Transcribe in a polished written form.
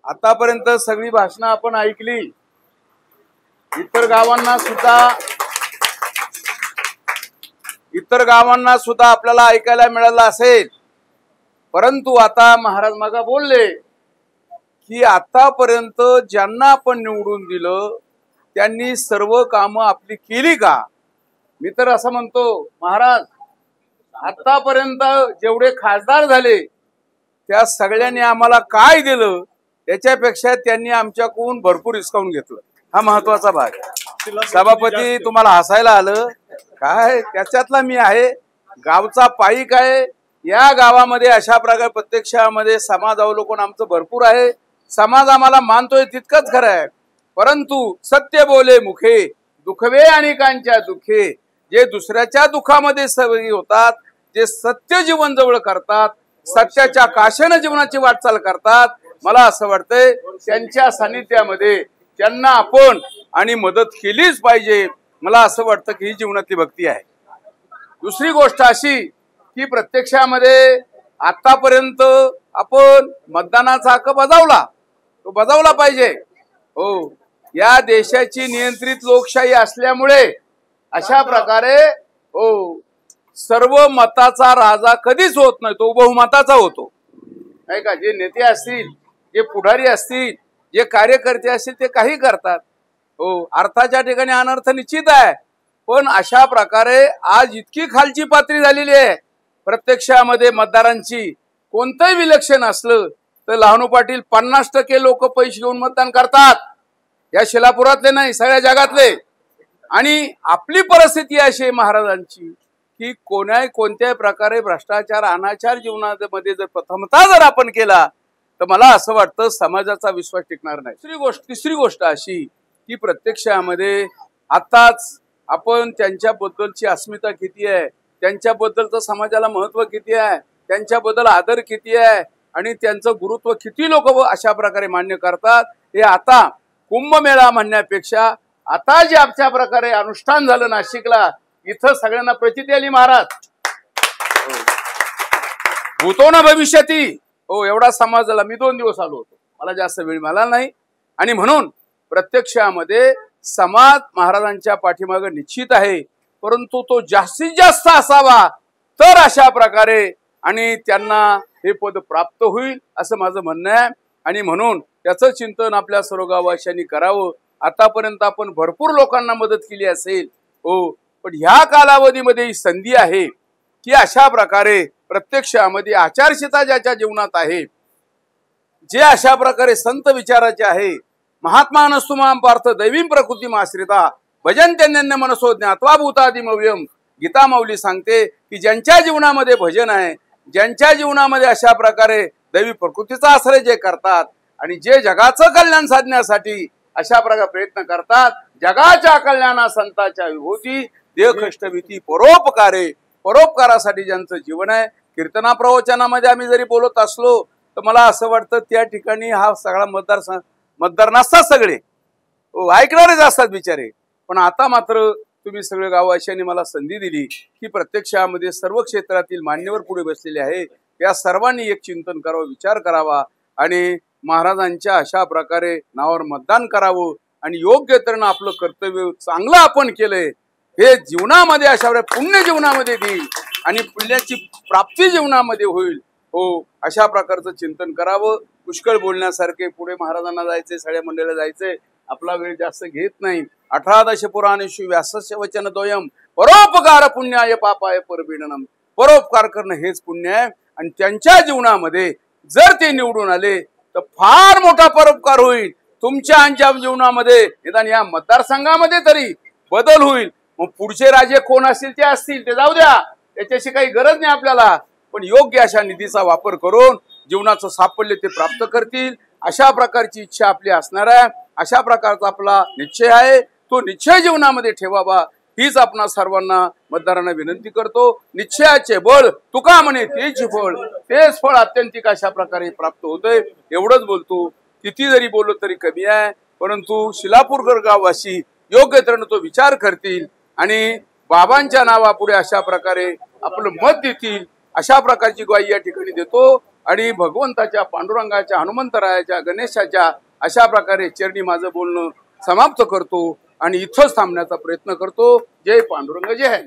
आतापर्यंत सगळी भाषणं आपण ऐकली। इतर गावांना सुद्धा आपल्याला ऐकायला मिळालं असेल। परंतु आता महाराज मगा बोलले की आतापर्यंत ज्यांना आपण निवडून दिलं त्यांनी सर्व कामं आपली केली का? मी तर असं म्हणतो महाराज, आतापर्यंत जेवढे खासदार झाले त्या सगळ्यांनी आम्हाला काय दिलं त्याच्यापेक्षा त्यांनी आमच्याकडून भरपूर हिसकावून घेतलं। हा महत्वाचा भाग। सभापती, तुम्हाला हसायला आलं काय? त्याच्यातला मी आहे, गावचा पाईक आहे। या गावामध्ये अशा प्रकारे प्रत्यक्षामध्ये समाज अवलोकन आमचं भरपूर आहे। समाज आम्हाला मानतोय तितकंच खरं आहे। परंतु सत्य बोले मुखे दुखवे अनेकांच्या दुखे, जे दुसऱ्याच्या दुखामध्ये सहभागी होतात, जे सत्य जीवन जवळ करतात, सत्याच्या काशेने जीवनाची वाटचाल करतात, मला असं वाटतंय त्यांच्या सानिध्यामध्ये त्यांना आपण आणि मदत केलीच पाहिजे। मला असं वाटतं की ही जीवनातली भक्ती आहे। दुसरी गोष्ट अशी की प्रत्यक्षामध्ये आतापर्यंत आपण मतदानाचा हक्क बजावला, तो बजावला पाहिजे। हो, या देशाची नियंत्रित लोकशाही असल्यामुळे अशा प्रकारे हो सर्व मताचा राजा कधीच होत नाही, तो बहुमताचा होतो, नाही का? जे नेते असतील, जे पुढारी असतील, जे कार्यकर्ते असतील ते काही करतात। हो, अर्थाच्या ठिकाणी अनर्थ निश्चित आहे, पण अशा प्रकारे आज इतकी खालची पातळी झालेली आहे प्रत्यक्षामध्ये मतदारांची। कोणतंही विलक्षण असलं तर लहानू पाटील 50% लोक पैसे घेऊन मतदान करतात, या शिलापुरातले नाही, सगळ्या जगातले। आणि आपली परिस्थिती अशी आहे महाराजांची की कोणत्याही प्रकारे भ्रष्टाचार अनाचार जीवनामध्ये जर प्रथमतः जर आपण केला तर मला असं वाटतं समाजाचा विश्वास टिकणार नाही। तिसरी गोष्ट अशी की प्रत्यक्षामध्ये आताच आपण त्यांच्याबद्दलची अस्मिता किती आहे, त्यांच्याबद्दलचं समाजाला महत्व किती आहे, त्यांच्याबद्दल आदर किती आहे आणि त्यांचं गुरुत्व किती लोक अशा प्रकारे मान्य करतात, हे आता कुंभमेळा म्हणण्यापेक्षा आता जे अशा प्रकारे अनुष्ठान झालं नाशिकला, इथं सगळ्यांना प्रचिती आली महाराज। भूतो ना भविष्यती, हो एवढा समाज झाला। मी 2 दिवस आलो होतो, मला जास्त वेळ मिळाला नाही। आणि म्हणून प्रत्यक्षामध्ये समाज महाराजांच्या पाठीमागे निश्चित आहे, परंतु तो जास्तीत जास्त असावा तर अशा प्रकारे आणि त्यांना हे पद प्राप्त होईल असं माझं म्हणणं आहे। आणि म्हणून त्याचं चिंतन आपल्या सर्व गाववासियांनी करावं। आतापर्यंत आपण भरपूर लोकांना मदत केली असेल, हो, पण ह्या कालावधीमध्ये ही संधी आहे की अशा प्रकारे प्रत्यक्षामध्ये आचारशीता ज्याच्या जीवनात आहे, जे अशा प्रकारे संत विचाराचे आहे, महात्मा नस्तुमां पार्थ दैवीं प्रकृतीम आश्रिता भजन्त्यन्य मनसो ज्ञात्वा भूतादिमव्यम। गीता माऊली सांगते की ज्यांच्या जीवनामध्ये भजन आहे, ज्यांच्या जीवनामध्ये अशा प्रकारे दैवी प्रकृतीचा आश्रय जे करतात आणि जे जगाचं कल्याण साधण्यासाठी अशा प्रकारे प्रयत्न करतात, जगाच्या कल्याणा संतांच्या विभूती देह कष्ट भीती परोपकारे, परोपकारासाठी ज्यांचं जीवन आहे। कीर्तना प्रवचनामध्ये आम्ही जरी बोलत असलो तर मला असं वाटतं त्या ठिकाणी हा सगळा मतदार नसतात, सगळे ऐकणारेच असतात बिचारे। पण आता मात्र तुम्ही सगळे गाववासियांनी मला संधी दिली की प्रत्यक्षामध्ये सर्व क्षेत्रातील मान्यवर पुढे बसलेले आहे, या सर्वांनी एक चिंतन करावं, विचार करावा आणि महाराजांच्या अशा प्रकारे नावावर मतदान करावं आणि योग्य तऱ्हेनं आपलं कर्तव्य चांगलं आपण केलंय हे जीवनामध्ये अशा प्रकारे पुण्य जीवनामध्ये देईल आणि पुण्याची प्राप्ती जीवनामध्ये होईल। हो, अशा प्रकारचं चिंतन करावं। पुष्कळ बोलण्यासारखे पुढे महाराजांना जायचंय, सगळ्या मंडळाला जायचंय, आपला वेळ जास्त घेत नाही। 18 पुराणेषु व्यासस्य वचन द्वयम परोपकार पुण्याय पापाय परपीडनम। परोपकार करणं हेच पुण्य आहे आणि त्यांच्या जीवनामध्ये जर ते निवडून आले तर फार मोठा परोपकार होईल तुमच्या आमच्या जीवनामध्ये, निदान या मतदारसंघामध्ये तरी बदल होईल। मग पुढचे राजे कोण असतील ते असतील, ते जाऊ द्या, त्याच्याशी काही गरज नाही आपल्याला, पण योग्य अशा निधीचा वापर करून जीवनाचं साफल्य ते प्राप्त करतील अशा प्रकारची इच्छा आपली असणार आहे। अशा प्रकारचा आपला निश्चय आहे, तो निश्चय जीवनामध्ये ठेवावा हीच आपणा सर्वांना मतदारांना विनंती करतो। निश्चयाचे बळ तुका म्हणे तेच फळ, तेच फळ अत्यंतिक अशा प्रकारे प्राप्त होतंय। एवढंच बोलतो, किती जरी बोललो तरी कमी आहे, परंतु शिलापूरकर गाववासी योग्य तऱ्हेने तो विचार करतील आणि बाबांच्या नावापुढे अशा प्रकारे आपलं मत देतील, अशा प्रकारची ग्वाही या ठिकाणी देतो। आणि भगवंताच्या, पांडुरंगाच्या, हनुमंतरायाच्या, गणेशाच्या अशा प्रकारे चरणी माझं बोलणं समाप्त करतो आणि इथंच थांबण्याचा प्रयत्न करतो. जय पांडुरंग, जय हरी.